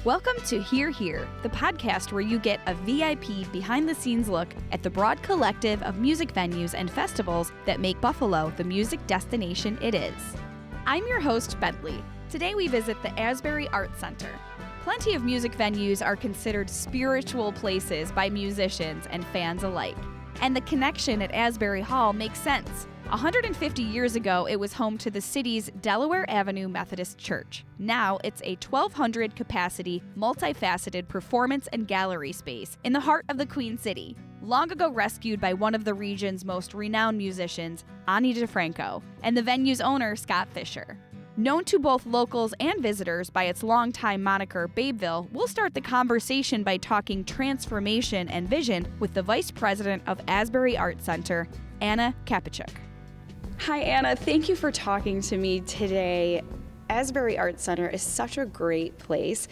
Welcome to Hear Here, the podcast where you get a VIP behind-the-scenes look at the broad collective of music venues and festivals that make Buffalo the music destination it is. I'm your host, Bentley. Today we visit the Asbury Arts Center. Plenty of music venues are considered spiritual places by musicians and fans alike. And the connection at Asbury Hall makes sense. 150 years ago, it was home to the city's Delaware Avenue Methodist Church. Now, it's a 1,200 capacity, multi-faceted performance and gallery space in the heart of the Queen City, long ago rescued by one of the region's most renowned musicians, DiFranco, and the venue's owner, Scot Fisher. Known to both locals and visitors by its longtime moniker, Babeville, we'll start the conversation by talking transformation and vision with the Vice President of Asbury Arts Center, Anna Kapechuk. Hi, Anna. Thank you for talking to me today. Asbury Arts Center is such a great place.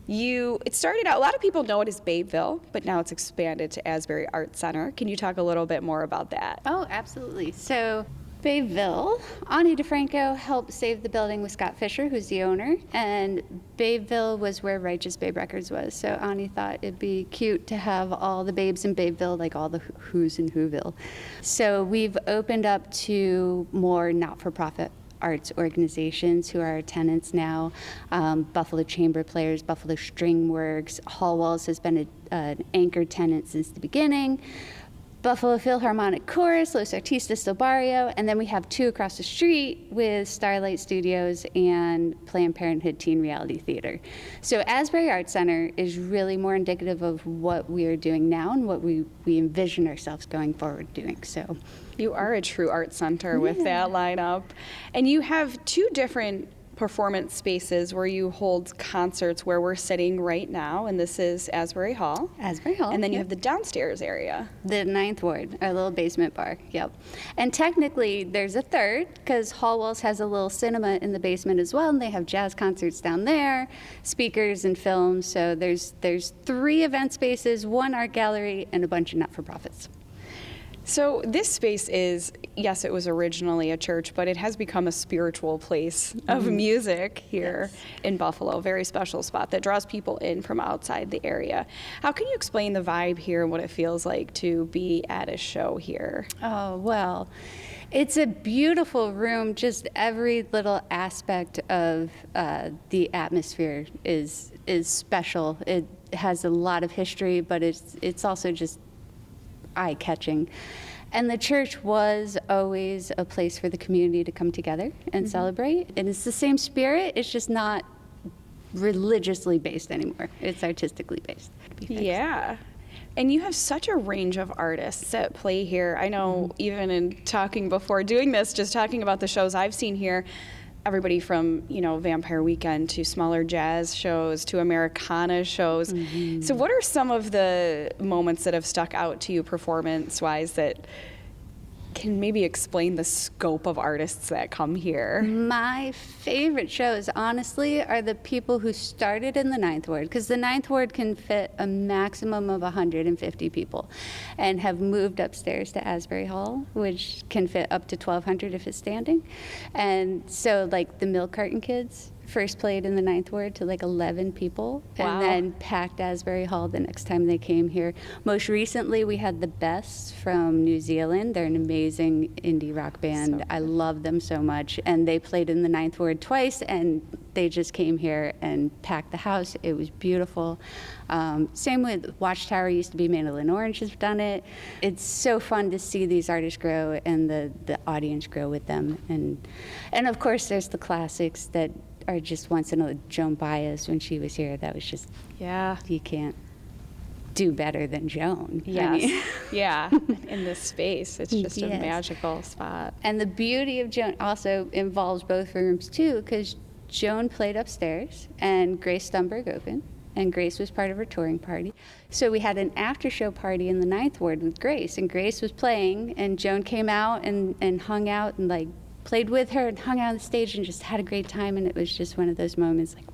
It started out, a lot of people know it as Babeville, but now it's expanded to Asbury Arts Center. Can you talk a little bit more about that? Oh, absolutely. So Babeville, DiFranco helped save the building with Scot Fisher, who's the owner, and Babeville was where Righteous Babe Records was. So Ani thought it'd be cute to have all the babes in Babeville, like all the who's in Whoville. So we've opened up to more not-for-profit arts organizations who are our tenants now. Buffalo Chamber Players, Buffalo String Works, Hall Walls has been an anchor tenant since the beginning. Buffalo Philharmonic Chorus, Los Artistas del Barrio, and then we have two across the street with Starlight Studios and Planned Parenthood Teen Reality Theater. So Asbury Arts Center is really more indicative of what we are doing now and what we envision ourselves going forward doing. So you are a true art center with that lineup. And you have two different performance spaces where you hold concerts where we're sitting right now, and this is Asbury Hall. Asbury Hall. And then you have the downstairs area. The ninth ward, our little basement bar, yep. And technically there's a third, because Hall Walls has a little cinema in the basement as well, and they have jazz concerts down there, speakers and films, so there's three event spaces, one art gallery, and a bunch of not-for-profits. So this space is, yes, it was originally a church, but it has become a spiritual place of music here in Buffalo, a very special spot that draws people in from outside the area. How can you explain the vibe here and what it feels like to be at a show here? Oh, well, it's a beautiful room. Just every little aspect of the atmosphere is special. It has a lot of history, but it's also just eye-catching. And the church was always a place for the community to come together and celebrate. And it's the same spirit, it's just not religiously based anymore. It's artistically based. Yeah. And you have such a range of artists at play here. I know even in talking before doing this, just talking about the shows I've seen here, everybody from, Vampire Weekend to smaller jazz shows to Americana shows. So what are some of the moments that have stuck out to you performance-wise that can maybe explain the scope of artists that come here? My favorite shows, honestly, are the people who started in the ninth ward, because the ninth ward can fit a maximum of 150 people, and have moved upstairs to Asbury Hall, which can fit up to 1,200 if it's standing. And so, like, the milk carton kids first played in the ninth ward to like 11 people, and then packed Asbury Hall the next time they came here. Most recently, we had the Bests from New Zealand. They're an amazing indie rock band. So I love them so much, and they played in the ninth ward twice, and they just came here and packed the house. It was beautiful. Same with Watchtower, used to be Mandolin Orange has done it. It's so fun to see these artists grow and the audience grow with them. And of course, there's the classics that are just once in a Joan Baez when she was here. That was just, you can't do better than Joan. Yes. In this space. It's just a magical spot. And the beauty of Joan also involves both rooms too, because Joan played upstairs and Grace Stumberg opened, and Grace was part of her touring party. So we had an after-show party in the ninth ward with Grace, and Grace was playing, and Joan came out and hung out and like played with her and hung out on the stage and just had a great time, and it was just one of those moments like,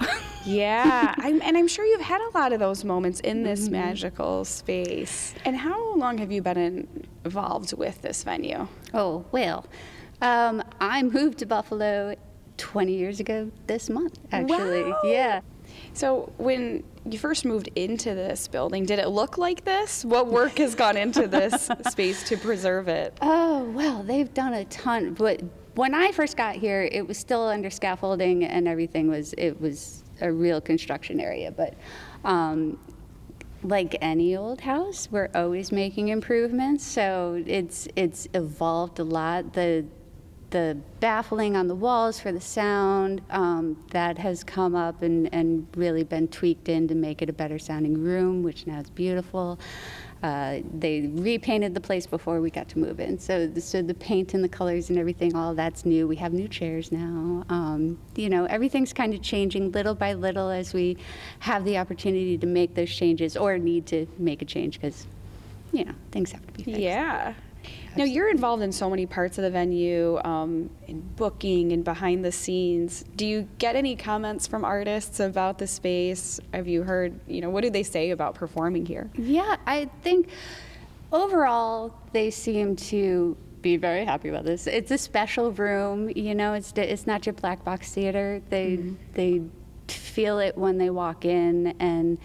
wow. Yeah, I'm sure you've had a lot of those moments in this magical space. And how long have you been involved with this venue? Oh, well, I moved to Buffalo 20 years ago this month, actually. Wow. Yeah. So when you first moved into this building, did it look like this? What work has gone into this space to preserve it? Oh, well, they've done a ton. But when I first got here, it was still under scaffolding and everything it was a real construction area. But like any old house, we're always making improvements. So it's evolved a lot. The baffling on the walls for the sound, that has come up and really been tweaked in to make it a better sounding room, which now is beautiful. They repainted the place before we got to move in. So the paint and the colors and everything, all that's new. We have new chairs now. Everything's kind of changing little by little as we have the opportunity to make those changes or need to make a change because, things have to be fixed. Yeah. Now, you're involved in so many parts of the venue, in booking and behind the scenes. Do you get any comments from artists about the space? Have you heard, what do they say about performing here? Yeah, I think overall they seem to be very happy about this. It's a special room, it's not your black box theater. They feel it when they walk in, and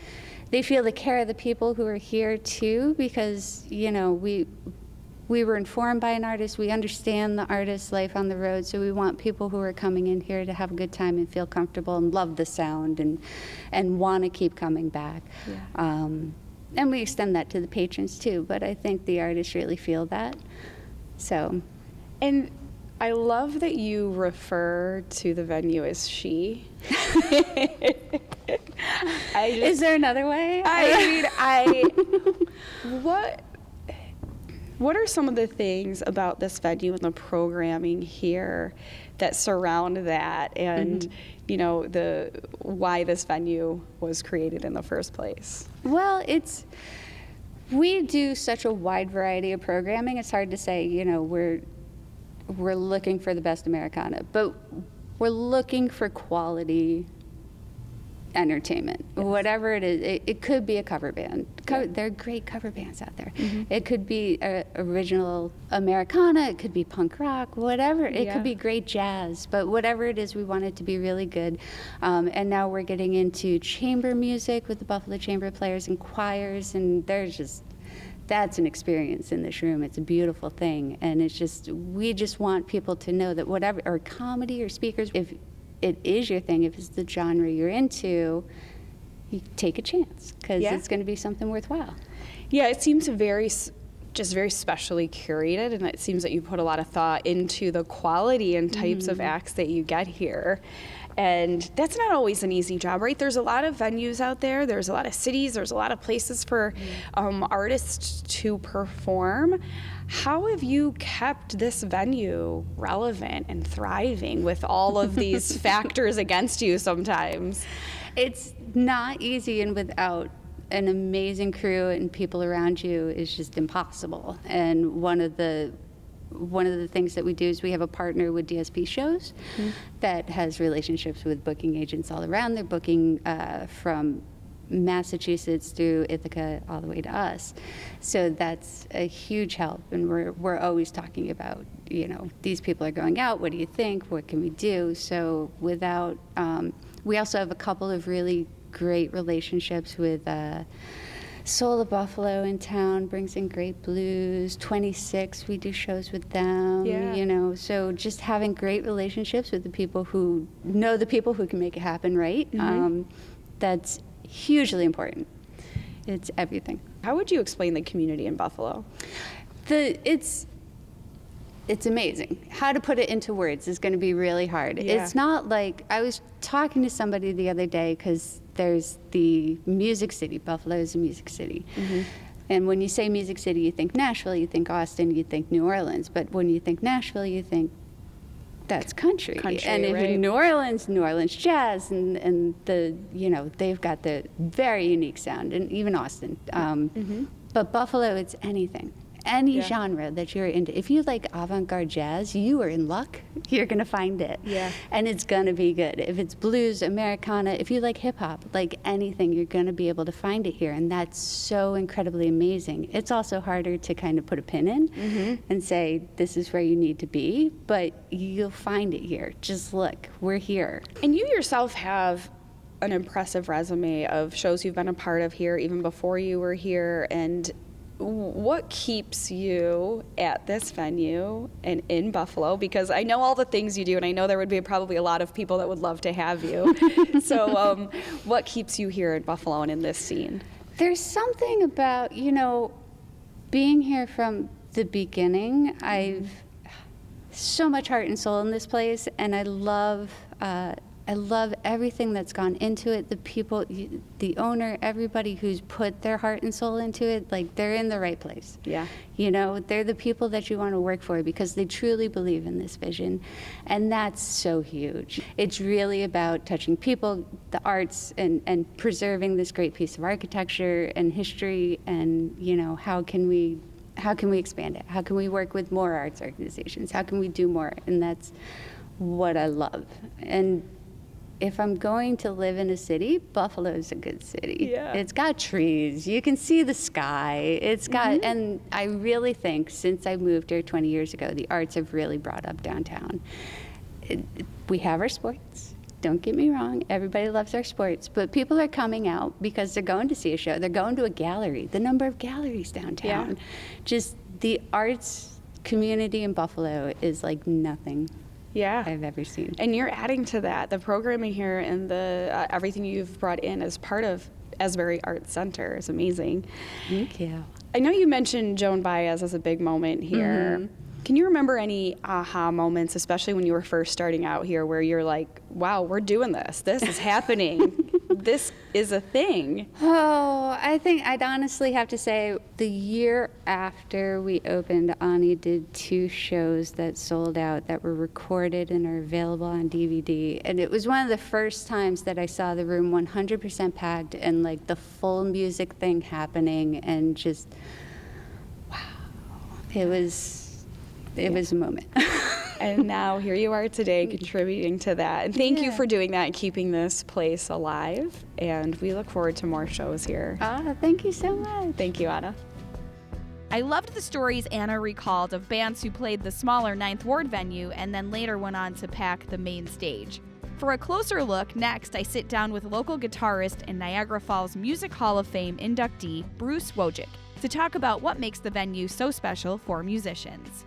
they feel the care of the people who are here too, because, we were informed by an artist. We understand the artist's life on the road, so we want people who are coming in here to have a good time and feel comfortable and love the sound and want to keep coming back. Yeah. And we extend that to the patrons too, but I think the artists really feel that. So. And I love that you refer to the venue as she. Is there another way? What are some of the things about this venue and the programming here that surround that and, why this venue was created in the first place? Well, we do such a wide variety of programming. It's hard to say, we're looking for the best Americana, but we're looking for quality entertainment. Yes. Whatever it is, it could be a cover band. There are great cover bands out there. Mm-hmm. It could be original Americana, it could be punk rock, whatever. It could be great jazz, but whatever it is, we want it to be really good. And now we're getting into chamber music with the Buffalo Chamber Players and choirs, and that's an experience in this room. It's a beautiful thing, and we just want people to know that whatever, or comedy or speakers, if it is your thing, if it's the genre you're into, you take a chance because it's going to be something worthwhile. Yeah, it seems very specially curated, and it seems that you put a lot of thought into the quality and types of acts that you get here. And that's not always an easy job, right? There's a lot of venues out there. There's a lot of cities. There's a lot of places for artists to perform. How have you kept this venue relevant and thriving with all of these factors against you sometimes? It's not easy, and without an amazing crew and people around you is just impossible. And one of the things that we do is we have a partner with DSP Shows that has relationships with booking agents all around. They're booking from Massachusetts through Ithaca all the way to us. So that's a huge help, and we're always talking about, these people are going out, what do you think, what can we do? So we also have a couple of really great relationships with Soul of Buffalo in town, brings in great blues. 26, we do shows with them. Yeah. So just having great relationships with the people who know the people who can make it happen, right? That's hugely important. It's everything. How would you explain the community in Buffalo? It's amazing. How to put it into words is going to be really hard. Yeah. It's not like, I was talking to somebody the other day because there's the Music City. Buffalo is a music city. And when you say Music City, you think Nashville, you think Austin, you think New Orleans. But when you think Nashville, you think that's country. And if in New Orleans jazz, and they've got the very unique sound, and even Austin. But Buffalo, it's anything. any genre that you're into. If you like avant-garde jazz, you are in luck. You're going to find it. Yeah. And it's going to be good. If it's blues, Americana, if you like hip-hop, like anything, you're going to be able to find it here. And that's so incredibly amazing. It's also harder to kind of put a pin in and say, this is where you need to be, but you'll find it here. Just look, we're here. And you yourself have an impressive resume of shows you've been a part of here even before you were here. And what keeps you at this venue and in Buffalo? Because I know all the things you do, and I know there would be probably a lot of people that would love to have you. So what keeps you here in Buffalo and in this scene? There's something about, being here from the beginning. I've so much heart and soul in this place, and I love everything that's gone into it. The people, the owner, everybody who's put their heart and soul into it, like they're in the right place. Yeah. They're the people that you want to work for because they truly believe in this vision. And that's so huge. It's really about touching people, the arts, and preserving this great piece of architecture and history. And, how can we expand it? How can we work with more arts organizations? How can we do more? And that's what I love. And if I'm going to live in a city, Buffalo's a good city. Yeah. It's got trees. You can see the sky. It's got, and I really think since I moved here 20 years ago, the arts have really brought up downtown. We have our sports. Don't get me wrong. Everybody loves our sports. But people are coming out because they're going to see a show. They're going to a gallery. The number of galleries downtown. Yeah. Just the arts community in Buffalo is like nothing I've ever seen. And you're adding to that. The programming here and the everything you've brought in as part of Asbury Arts Center is amazing. Thank you. I know you mentioned Joan Baez as a big moment here. Can you remember any aha moments, especially when you were first starting out here, where you're like, wow, we're doing this. This is happening. This is a thing. Oh, I think I'd honestly have to say the year after we opened, Ani did 2 shows that sold out that were recorded and are available on DVD. And it was one of the first times that I saw the room 100% packed and like the full music thing happening and just, wow. It was a moment. And now here you are today contributing to that. And thank you for doing that and keeping this place alive. And we look forward to more shows here. Thank you so much. Thank you, Anna. I loved the stories Anna recalled of bands who played the smaller Ninth Ward venue and then later went on to pack the main stage. For a closer look, next I sit down with local guitarist and Niagara Falls Music Hall of Fame inductee Bruce Wojick to talk about what makes the venue so special for musicians.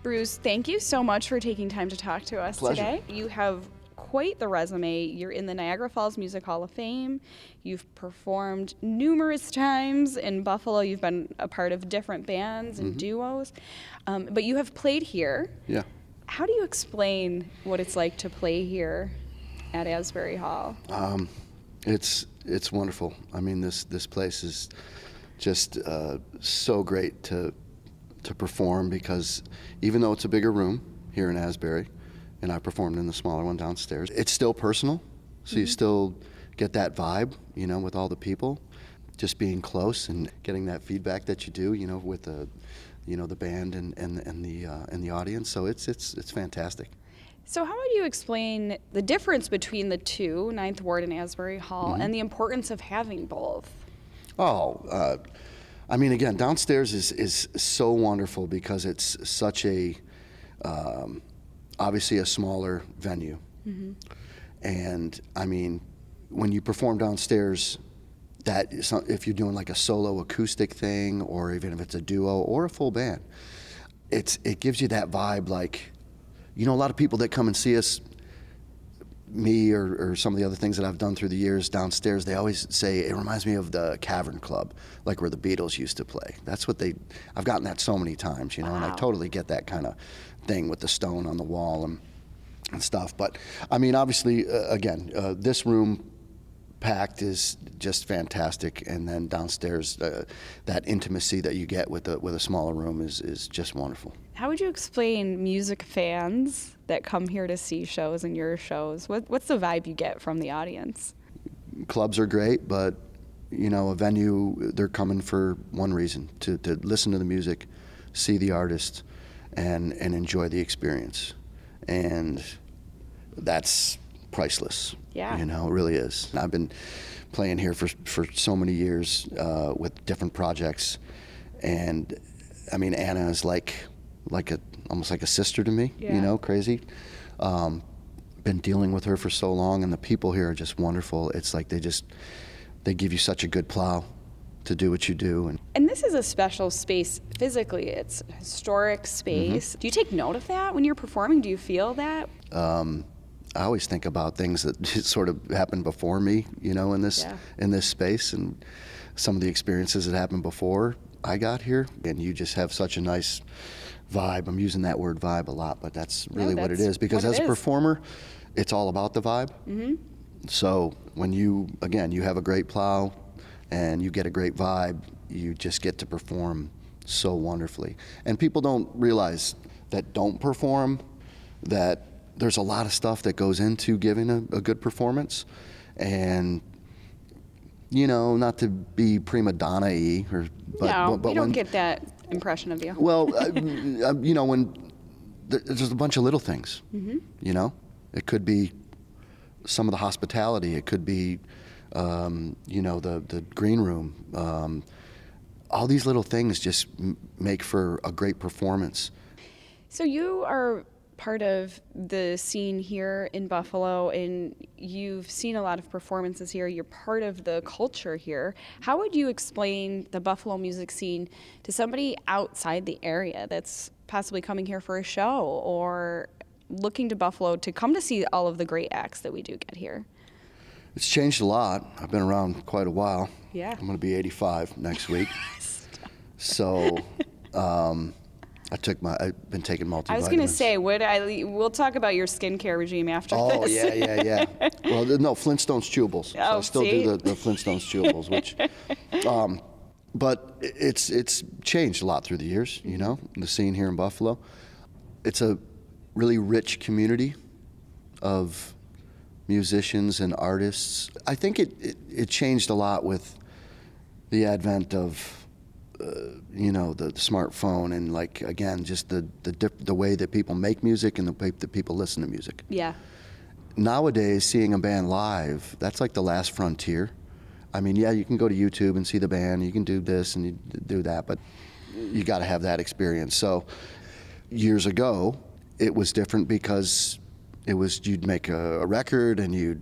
Bruce, thank you so much for taking time to talk to us today. You have quite the resume. You're in the Niagara Falls Music Hall of Fame. You've performed numerous times in Buffalo. You've been a part of different bands and duos, but you have played here. Yeah. How do you explain what it's like to play here at Asbury Hall? It's wonderful. I mean, this place is just so great to perform because even though it's a bigger room here in Asbury, and I performed in the smaller one downstairs, it's still personal. So you still get that vibe, with all the people, just being close and getting that feedback that you do, with the, the band and the audience. So it's fantastic. So how would you explain the difference between the two, Ninth Ward and Asbury Hall, and the importance of having both? I mean, again, downstairs is so wonderful because it's such a, obviously a smaller venue. And I mean, when you perform downstairs, that is, if you're doing like a solo acoustic thing, or even if it's a duo or a full band, it gives you that vibe. Like, a lot of people that come and see us, me or some of the other things that I've done through the years downstairs, they always say it reminds me of the Cavern Club, like where the Beatles used to play. That's what I've gotten that so many times, and I totally get that kind of thing with the stone on the wall and stuff. But I mean, obviously, again, this room packed is just fantastic, and then downstairs, that intimacy that you get with a smaller room is just wonderful. How would you explain music fans that come here to see shows and your shows? What's the vibe you get from the audience? Clubs are great, but a venue, they're coming for one reason, to listen to the music, see the artist, and enjoy the experience. And that's priceless. Yeah. It really is. I've been playing here for so many years with different projects. And I mean, Anna is almost like a sister to me, crazy. Been dealing with her for so long, and the people here are just wonderful. It's like they give you such a good plow to do what you do. And this is a special space physically. It's a historic space. Do you take note of that when you're performing? Do you feel that? I always think about things that sort of happened before me, in this space, and some of the experiences that happened before I got here. And you just have such a nice vibe. I'm using that word vibe a lot, but that's really what it is. Because as a performer, it's all about the vibe. So when you have a great plow and you get a great vibe, you just get to perform so wonderfully. And people don't realize that don't perform, that there's a lot of stuff that goes into giving a good performance. And, not to be prima donna-y, but we don't get that impression of you. Well, when there's a bunch of little things, it could be some of the hospitality, it could be, the green room. All these little things just make for a great performance. So you are part of the scene here in Buffalo, and you've seen a lot of performances here. You're part of the culture here. How would you explain the Buffalo music scene to somebody outside the area that's possibly coming here for a show or looking to Buffalo to come to see all of the great acts that we do get here? It's changed a lot. I've been around quite a while. Yeah. I'm going to be 85 next week. So I've been taking multivitamins. I was going to say, we'll talk about your skincare regime after this. Oh, yeah. Well, no, Flintstones chewables. So I still do the Flintstones chewables, which, but it's changed a lot through the years, the scene here in Buffalo. It's a really rich community of musicians and artists. I think it changed a lot with the advent of the smartphone and again just the way that people make music and the way that people listen to music. Yeah. Nowadays, seeing a band live, that's like the last frontier. I mean, yeah, you can go to YouTube and see the band, you can do this and you do that, but you got to have that experience. So years ago, it was different because you'd make a record and you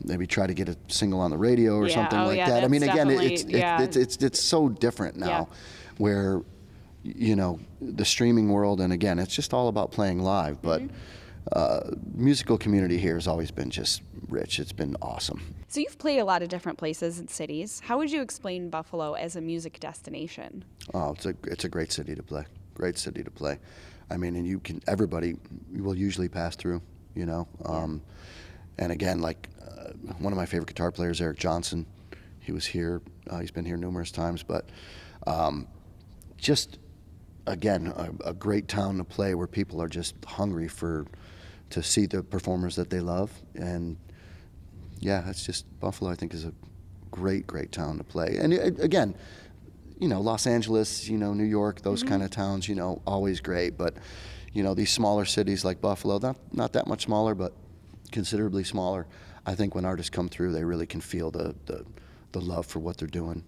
maybe try to get a single on the radio or something like that. I mean, again, it's so different now, where the streaming world, and again, it's just all about playing live. But musical community here has always been just rich. It's been awesome. So you've played a lot of different places and cities. How would you explain Buffalo as a music destination? Oh, it's a great city to play. Great city to play. I mean, and everybody will usually pass through. And again, one of my favorite guitar players, Eric Johnson, he was here. He's been here numerous times, but just, again, a great town to play where people are just hungry to see the performers that they love. And yeah, it's just, Buffalo, I think, is a great, great town to play. And again, Los Angeles, New York, those kind of towns, always great. But, these smaller cities like Buffalo, not that much smaller, but considerably smaller, I think when artists come through, they really can feel the love for what they're doing.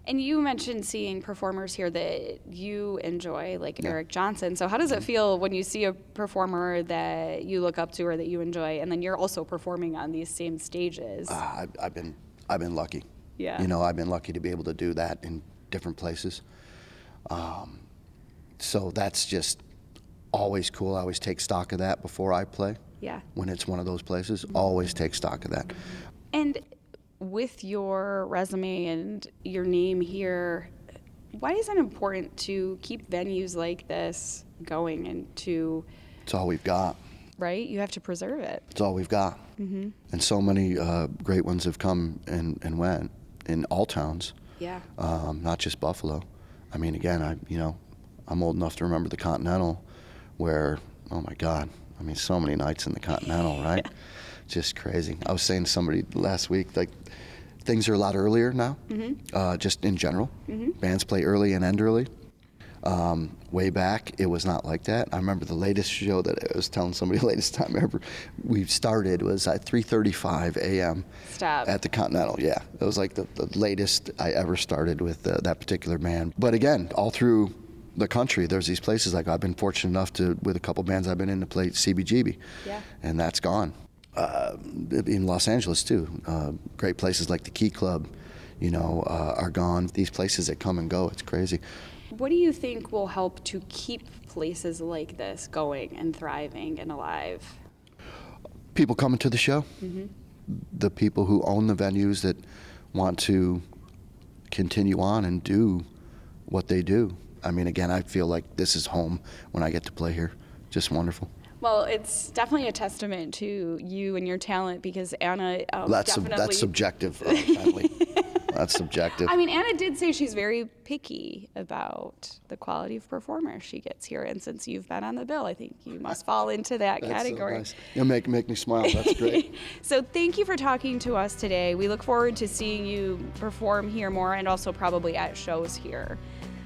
And you mentioned seeing performers here that you enjoy, like Eric Johnson. So how does it feel when you see a performer that you look up to or that you enjoy, and then you're also performing on these same stages? I've been lucky. Yeah. I've been lucky to be able to do that in different places. So that's just always cool. I always take stock of that before I play. Yeah. When it's one of those places, always take stock of that. And with your resume and your name here, why is it important to keep venues like this going and to... It's all we've got. Right? You have to preserve it. It's all we've got. And so many great ones have come and went in all towns. Yeah. Not just Buffalo. I mean, again, I'm old enough to remember the Continental, where, oh my God, I mean, so many nights in the Continental, right? Just crazy. I was saying to somebody last week, things are a lot earlier now, just in general. Bands play early and end early. Way back, it was not like that. I remember the latest show that I was telling somebody the latest time ever we started was at 3:35 a.m. Stop. At the Continental. Yeah, it was like the latest I ever started with that particular band. But again, all through the country, there's these places. Like I've been fortunate enough to, with a couple bands I've been in, to play CBGB. Yeah. And that's gone. In Los Angeles too, great places like the Key Club, are gone. These places that come and go, it's crazy. What do you think will help to keep places like this going and thriving and alive? People coming to the show, the people who own the venues that want to continue on and do what they do. I mean, again, I feel like this is home when I get to play here. Just wonderful. Well, it's definitely a testament to you and your talent because Anna that's subjective, Bentley. That's subjective. I mean, Anna did say she's very picky about the quality of performer she gets here, and since you've been on the bill, I think you must fall into that category. That's so nice. You'll make me smile. That's great. So thank you for talking to us today. We look forward to seeing you perform here more and also probably at shows here.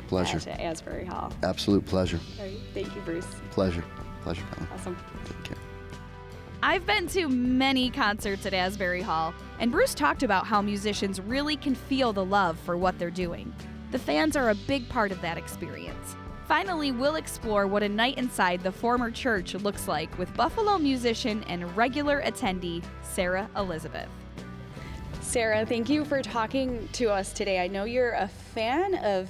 Pleasure. At Asbury Hall. Absolute pleasure. All right. Thank you, Bruce. Pleasure, Bentley. Awesome. Take care. I've been to many concerts at Asbury Hall, and Bruce talked about how musicians really can feel the love for what they're doing. The fans are a big part of that experience. Finally, we'll explore what a night inside the former church looks like with Buffalo musician and regular attendee, Sara Elizabeth. Sara, thank you for talking to us today. I know you're a fan of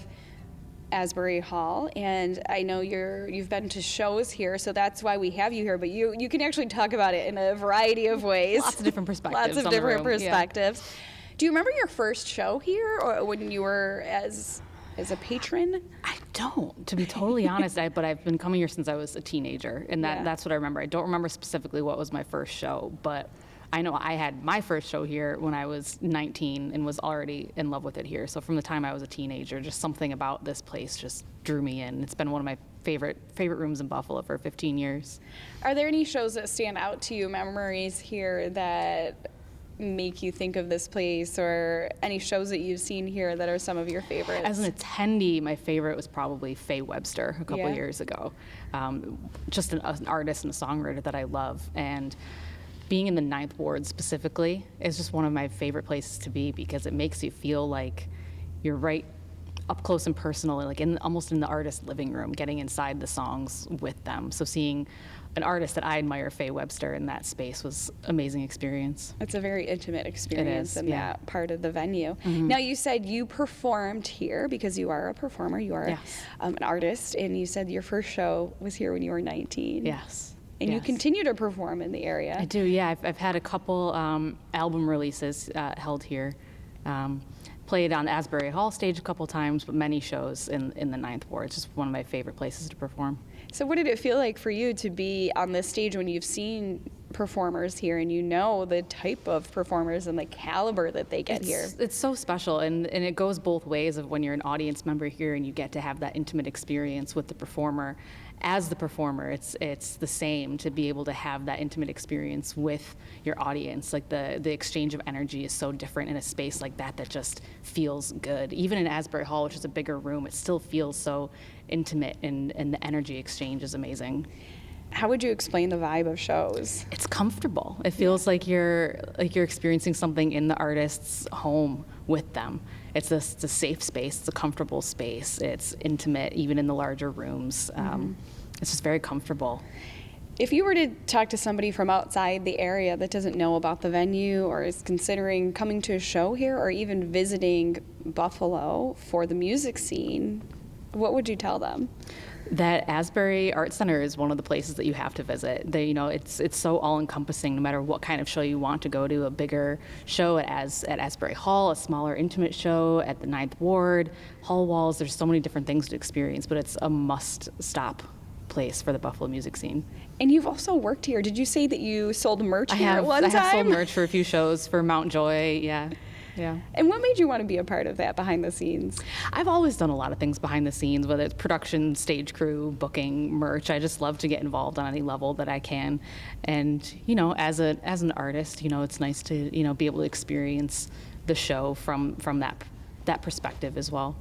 Asbury Hall, and I know you've been to shows here, so that's why we have you here, but you can actually talk about it in a variety of ways. Lots of different perspectives. Lots of different perspectives. Yeah. Do you remember your first show here, or when you were as a patron? I don't, to be totally honest, but I've been coming here since I was a teenager, and that's what I remember. I don't remember specifically what was my first show, but I know I had my first show here when I was 19 and was already in love with it here. So from the time I was a teenager, just something about this place just drew me in. It's been one of my favorite rooms in Buffalo for 15 years. Are there any shows that stand out to you, memories here that make you think of this place, or any shows that you've seen here that are some of your favorites? As an attendee, my favorite was probably Faye Webster a couple years ago. Just an artist and a songwriter that I love. And being in the Ninth Ward specifically is just one of my favorite places to be because it makes you feel like you're right up close and personal, like almost in the artist's living room, getting inside the songs with them. So seeing an artist that I admire, Faye Webster, in that space was an amazing experience. It's a very intimate experience in yeah. that part of the venue. Mm-hmm. Now, you said you performed here because you are a performer, you are an artist, and you said your first show was here when you were 19. Yes. And you continue to perform in the area. I do, yeah. I've had a couple album releases held here. Played on the Asbury Hall stage a couple times, but many shows in the Ninth Ward. It's just one of my favorite places to perform. So what did it feel like for you to be on this stage when you've seen performers here and you know the type of performers and the caliber that they get here? It's so special, and it goes both ways of when you're an audience member here and you get to have that intimate experience with the performer. As the performer, it's the same to be able to have that intimate experience with your audience. Like the exchange of energy is so different in a space like that just feels good. Even in Asbury Hall, which is a bigger room, it still feels so intimate, and the energy exchange is amazing. How would you explain the vibe of shows? It's comfortable. It feels like you're experiencing something in the artist's home with them. It's a safe space. It's a comfortable space. It's intimate, even in the larger rooms. It's just very comfortable. If you were to talk to somebody from outside the area that doesn't know about the venue or is considering coming to a show here or even visiting Buffalo for the music scene, what would you tell them? That Asbury Arts Center is one of the places that you have to visit. It's so all-encompassing no matter what kind of show you want to go to, a bigger show at Asbury Hall, a smaller intimate show at the Ninth Ward, Hall Walls. There's so many different things to experience, but it's a must-stop place for the Buffalo music scene. And you've also worked here. Did you say that you sold merch here at one time? I have sold merch for a few shows for Mount Joy, yeah. Yeah. And what made you want to be a part of that behind the scenes? I've always done a lot of things behind the scenes, whether it's production, stage crew, booking, merch. I just love to get involved on any level that I can. And, as an artist, it's nice to, be able to experience the show from that perspective as well.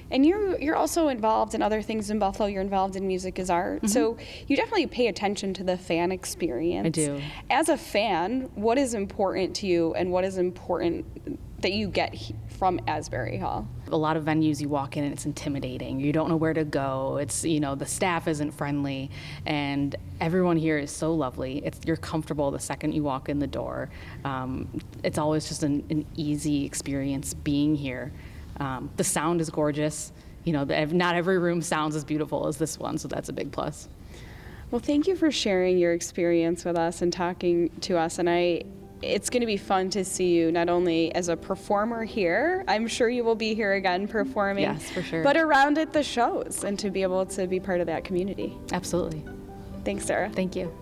And you're also involved in other things in Buffalo. You're involved in Music is Art. So you definitely pay attention to the fan experience. I do. As a fan, what is important to you and what is important that you get from Asbury Hall? A lot of venues you walk in and it's intimidating. You don't know where to go. It's, the staff isn't friendly, and everyone here is so lovely. You're comfortable the second you walk in the door. It's always just an easy experience being here. The sound is gorgeous. Not every room sounds as beautiful as this one, so that's a big plus. Well, thank you for sharing your experience with us and talking to us. And it's going to be fun to see you not only as a performer here, I'm sure you will be here again performing. Yes, for sure. But around at the shows, and to be able to be part of that community. Absolutely. Thanks, Sara. Thank you.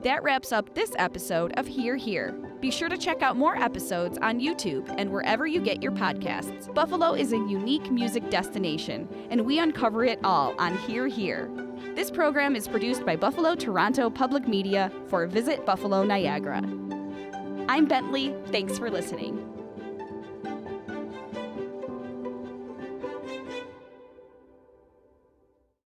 That wraps up this episode of Here Here. Be sure to check out more episodes on YouTube and wherever you get your podcasts. Buffalo is a unique music destination, and we uncover it all on Here Here. This program is produced by Buffalo Toronto Public Media for Visit Buffalo Niagara. I'm Bentley. Thanks for listening.